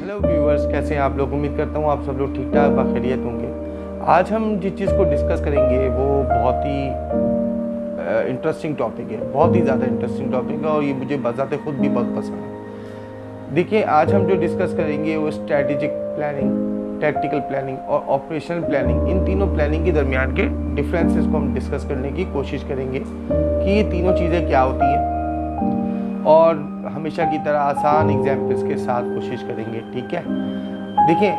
Hello viewers, कैसे हैं आप लोग। उम्मीद करता हूँ आप सब लोग ठीक ठाक बखैरियत होंगे। आज हम जिस चीज़ को डिस्कस करेंगे वो बहुत ही इंटरेस्टिंग टॉपिक है, बहुत ही ज़्यादा इंटरेस्टिंग टॉपिक है और ये मुझे बजाते खुद भी बहुत पसंद है। देखिए, आज हम जो डिस्कस करेंगे वो स्ट्रैटेजिक प्लानिंग, टैक्टिकल प्लानिंग और ऑपरेशनल प्लानिंग, इन तीनों प्लानिंग के दरमियान के डिफरेंसेस को हम डिस्कस करने की कोशिश करेंगे कि ये तीनों चीज़ें क्या होती हैं, और हमेशा की तरह आसान एग्जाम्पल्स के साथ कोशिश करेंगे। ठीक है, देखिए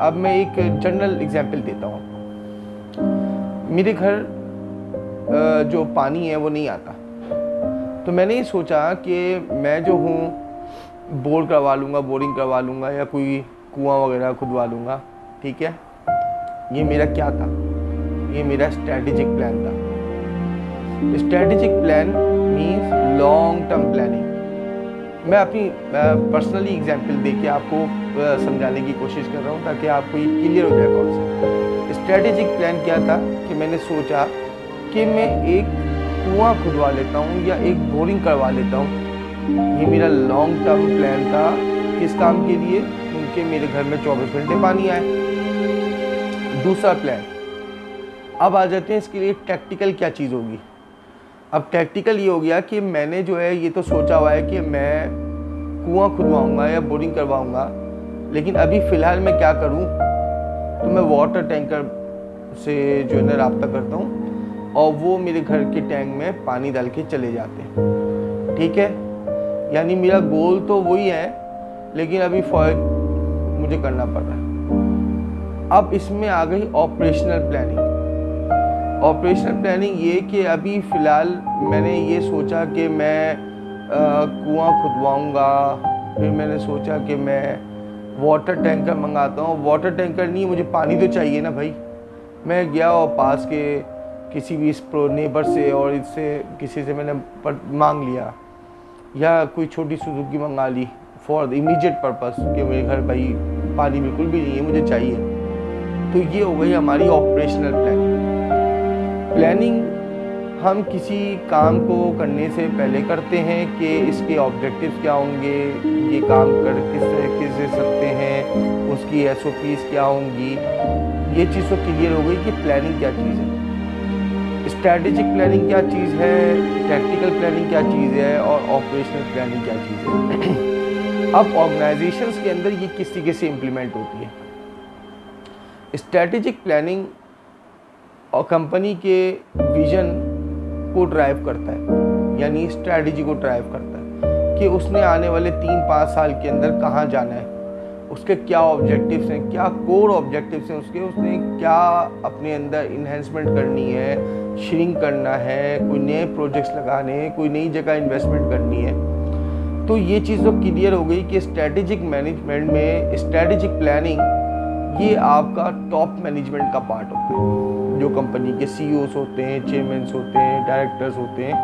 अब मैं एक जनरल एग्जाम्पल देता हूँ आपको। मेरे घर जो पानी है वो नहीं आता, तो मैंने ये सोचा कि मैं जो हूँ बोर करवा लूँगा, बोरिंग करवा लूँगा या कोई कुआं वगैरह खुदवा लूँगा। ठीक है, ये मेरा क्या था, ये मेरा स्ट्रैटेजिक प्लान था। Strategic plan means long term planning. मैं अपनी पर्सनली एग्जांपल देके आपको समझाने की कोशिश कर रहा हूँ ताकि आपको ये क्लियर हो जाए कॉन्सेप्ट। स्ट्रैटेजिक प्लान क्या था कि मैंने सोचा कि मैं एक कुआं खुदवा लेता हूँ या एक बोरिंग करवा लेता हूँ। ये मेरा लॉन्ग टर्म प्लान था। किस काम के लिए? क्योंकि मेरे घर में 24 घंटे पानी आए। दूसरा प्लान, अब आ जाते हैं इसके लिए टैक्टिकल क्या चीज़ होगी। अब टैक्टिकल ये हो गया कि मैंने जो है ये तो सोचा हुआ है कि मैं कुआं खुदवाऊंगा या बोरिंग करवाऊंगा, लेकिन अभी फ़िलहाल मैं क्या करूं, तो मैं वाटर टैंकर से जो है ना रब्ता करता हूं और वो मेरे घर के टैंक में पानी डाल के चले जाते हैं। ठीक है, यानी मेरा गोल तो वही है, लेकिन अभी फॉर मुझे करना पड़ रहा है। अब इसमें आ गई ऑपरेशनल प्लानिंग। ऑपरेशनल प्लानिंग ये कि अभी फ़िलहाल मैंने ये सोचा कि मैं कुआं खुदवाऊंगा, फिर मैंने सोचा कि मैं वाटर टैंकर मंगाता हूँ। वाटर टैंकर नहीं, मुझे पानी तो चाहिए ना भाई। मैं गया और पास के किसी भी नेबर से और इससे किसी से मैंने मांग लिया, या कोई छोटी सुजुकी मंगा ली फॉर द इमीडिएट पर्पस कि मेरे घर भाई पानी बिल्कुल भी नहीं है, मुझे चाहिए। तो ये हो गई हमारी ऑपरेशनल प्लानिंग। हम किसी काम को करने से पहले करते हैं कि इसके ऑब्जेक्टिव्स क्या होंगे, ये काम कर किस तरीके से सकते हैं, उसकी SOPs क्या होंगी। ये चीज़ तो क्लियर हो गई कि प्लानिंग क्या चीज़ है, स्ट्रैटेजिक प्लानिंग क्या चीज़ है, टैक्टिकल प्लानिंग क्या चीज़ है और ऑपरेशनल प्लानिंग क्या चीज़ है। अब ऑर्गेनाइजेशंस के अंदर ये किस तरीके से इम्प्लीमेंट होती है। स्ट्रैटेजिक प्लानिंग और कंपनी के विजन को ड्राइव करता है, यानी स्ट्रैटेजी को ड्राइव करता है कि उसने आने वाले 3-5 साल के अंदर कहाँ जाना है, उसके क्या ऑब्जेक्टिव्स हैं, क्या कोर ऑब्जेक्टिव्स हैं उसने क्या अपने अंदर इन्हेंसमेंट करनी है, श्रिंक करना है, कोई नए प्रोजेक्ट्स लगाने हैं, कोई नई जगह इन्वेस्टमेंट करनी है। तो ये चीज़ तो क्लियर हो गई कि स्ट्रैटेजिक मैनेजमेंट में स्ट्रैटेजिक प्लानिंग ये आपका टॉप मैनेजमेंट का पार्ट होता है। जो कंपनी के CEOs होते हैं, चेयरमैन्स होते हैं, डायरेक्टर्स होते हैं,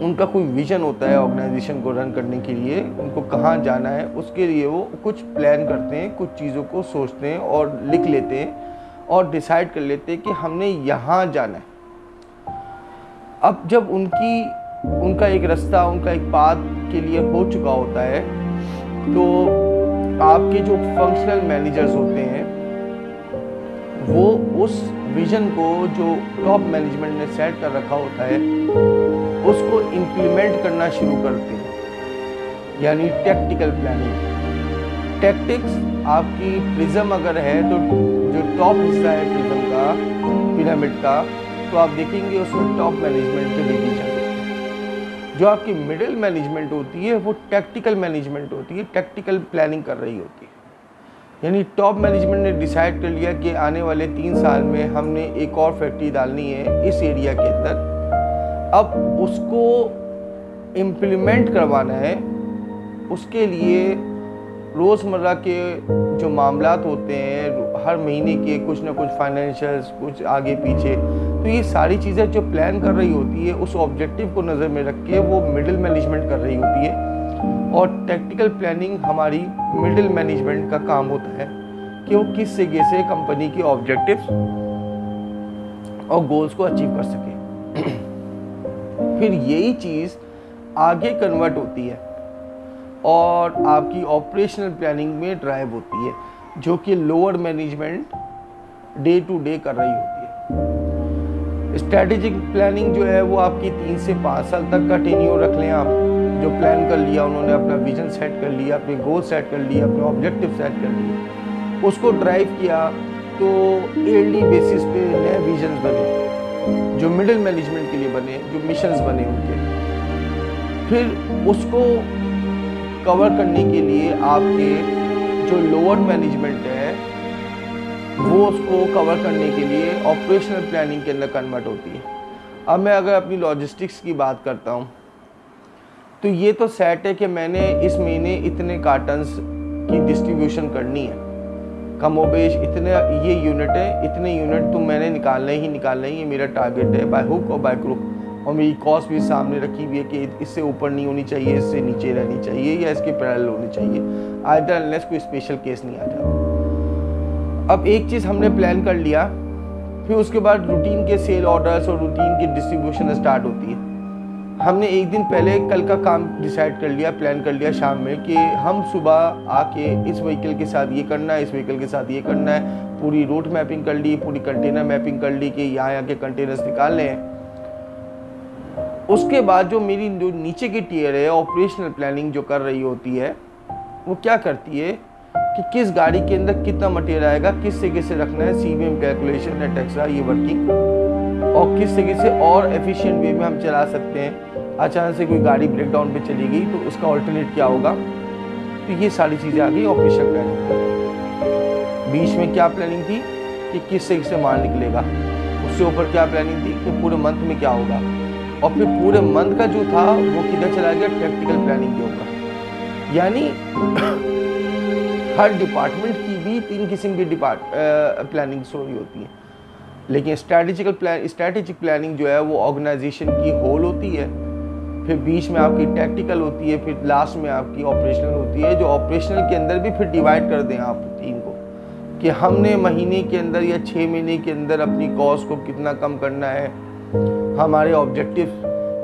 उनका कोई विजन होता है ऑर्गेनाइजेशन को रन करने के लिए, उनको कहाँ जाना है, उसके लिए वो कुछ प्लान करते हैं, कुछ चीज़ों को सोचते हैं और लिख लेते हैं और डिसाइड कर लेते हैं कि हमने यहाँ जाना है। अब जब उनका एक रास्ता, उनका एक पाथ के लिए हो चुका होता है, तो आपके जो फंक्शनल मैनेजर्स होते हैं वो उस विजन को जो टॉप मैनेजमेंट ने सेट कर रखा होता है उसको इम्प्लीमेंट करना शुरू करते हैं, यानी टैक्टिकल प्लानिंग। टैक्टिक्स आपकी प्रिज्म अगर है तो जो टॉप हिस्सा है प्रिज्म का, पिरामिड का, तो आप देखेंगे उसमें टॉप मैनेजमेंट के डिवीजन। जो आपकी मिडिल मैनेजमेंट होती है वो टैक्टिकल मैनेजमेंट होती है, टैक्टिकल प्लानिंग कर रही होती है। यानी टॉप मैनेजमेंट ने डिसाइड कर लिया कि आने वाले 3 साल में हमने एक और फैक्ट्री डालनी है इस एरिया के अंदर। अब उसको इम्प्लीमेंट करवाना है, उसके लिए रोज़मर्रा के जो मामलात होते हैं, हर महीने के कुछ ना कुछ फाइनेंशियल्स, कुछ आगे पीछे, तो ये सारी चीज़ें जो प्लान कर रही होती है उस ऑब्जेक्टिव को नज़र में रख के वो मिडिल मैनेजमेंट कर रही होती है। और टैक्टिकल प्लानिंग हमारी मिडिल मैनेजमेंट का काम होता है कि वो किस तरीके से कंपनी के ऑब्जेक्टिव्स और गोल्स को अचीव कर सके। फिर यही चीज़ आगे कन्वर्ट होती है और आपकी ऑपरेशनल प्लानिंग में ड्राइव होती है, जो कि lower management day to day कर रही होती है। स्ट्रैटेजिक प्लानिंग जो है वो आपकी 3 से 5 साल तक का टेन्योर रख लें आप, जो प्लान कर लिया उन्होंने, अपना विजन सेट कर लिया, अपने गोल सेट कर लिया, अपने ऑब्जेक्टिव सेट कर लिए, उसको ड्राइव किया, तो ईयरली बेसिस पे नए विजन्स बने, जो मिडिल मैनेजमेंट के लिए बने, जो मिशंस बने उनके, फिर उसको कवर करने के लिए आपके जो लोअर मैनेजमेंट है वो उसको कवर करने के लिए ऑपरेशनल प्लानिंग के अंदर कन्वर्ट होती है। अब मैं अगर अपनी लॉजिस्टिक्स की बात करता हूँ, तो ये तो सेट है कि मैंने इस महीने इतने कार्टन्स की डिस्ट्रीब्यूशन करनी है, कमोबेश इतने ये यूनिट है, इतने यूनिट तो मैंने निकालना ही निकालना ही, ये मेरा टारगेट है बाय हुक और बाय क्रुक, और मेरी कॉस्ट भी सामने रखी हुई है कि इससे ऊपर नहीं होनी चाहिए, इससे नीचे रहनी चाहिए या इसके पैरेलल होनी चाहिए, आइदर अनलेस कोई स्पेशल केस नहीं आ जाता। अब एक चीज़ हमने प्लान कर लिया, फिर उसके बाद रूटीन के सेल ऑर्डर्स और रूटीन की डिस्ट्रीब्यूशन स्टार्ट होती है। हमने एक दिन पहले कल का काम डिसाइड कर लिया, प्लान कर लिया शाम में कि हम सुबह आके इस व्हीकल के साथ ये करना है, इस व्हीकल के साथ ये करना है, पूरी रूट मैपिंग कर ली, पूरी कंटेनर मैपिंग कर ली कि यहाँ के कंटेनर्स निकालने हैं। उसके बाद जो मेरी जो नीचे की टियर है ऑपरेशनल प्लानिंग जो कर रही होती है, वो क्या करती है कि किस गाड़ी के अंदर कितना मटेरियल आएगा, किस तरीके से रखना है, CBM कैलकुलेशन एटसेट्रा, ये वर्किंग, और किस तरीके से और एफिशिएंट वे में हम चला सकते हैं। अचानक से कोई गाड़ी ब्रेक डाउन पे चली गई तो उसका ऑल्टरनेट क्या होगा, तो ये सारी चीज़ें आ गई ऑपरेशनल प्लानिंग। बीच में क्या प्लानिंग थी कि किस तरीके से माल निकलेगा, उससे ऊपर क्या प्लानिंग थी कि पूरे मंथ में क्या होगा, और फिर पूरे मंथ का जो था वो किधर चला गया, टैक्टिकल प्लानिंग के ऊपर। यानी हर डिपार्टमेंट की भी 3 किस्म की प्लानिंग स्टोरी होती है, लेकिन स्ट्रैटेजिक प्लानिंग जो है वो ऑर्गेनाइजेशन की होल होती है, फिर बीच में आपकी टैक्टिकल होती है, फिर लास्ट में आपकी ऑपरेशनल होती है, जो ऑपरेशनल के अंदर भी फिर डिवाइड कर दें आप टीम को कि हमने महीने के अंदर या 6 महीने के अंदर अपनी कॉस्ट को कितना कम करना है, हमारे ऑब्जेक्टिव,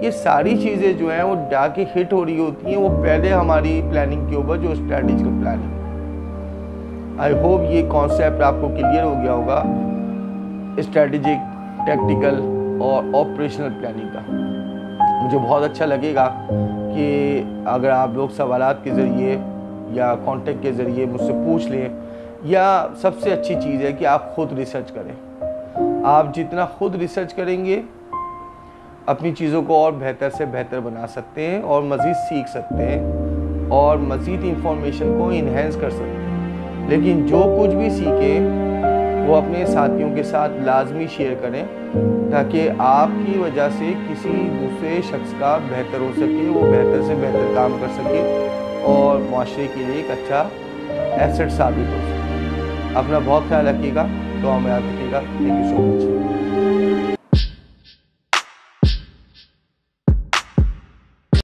ये सारी चीज़ें जो हैं वो जाके हिट हो रही होती हैं वो पहले हमारी प्लानिंग के ऊपर, जो स्ट्रैटेजिकल प्लानिंग। आई होप ये कॉन्सेप्ट आपको क्लियर हो गया होगा स्ट्रैटेजिक, टैक्टिकल और ऑपरेशनल प्लानिंग का। मुझे बहुत अच्छा लगेगा कि अगर आप लोग सवालात के ज़रिए या कांटेक्ट के ज़रिए मुझसे पूछ लें, या सबसे अच्छी चीज़ है कि आप खुद रिसर्च करें। आप जितना खुद रिसर्च करेंगे अपनी चीज़ों को और बेहतर से बेहतर बना सकते हैं और मज़ीद सीख सकते हैं और मज़ीद इंफॉर्मेशन को इन्हेंस कर सकते हैं। लेकिन जो कुछ भी सीखें वो अपने साथियों के साथ लाजमी शेयर करें, ताकि आपकी वजह से किसी दूसरे शख्स का बेहतर हो सके, वो बेहतर से बेहतर काम कर सके और माशरे के लिए एक अच्छा एसेट साबित हो सके। अपना बहुत ख्याल रखिएगा, तो हमें याद रखिएगा। Thank you so much.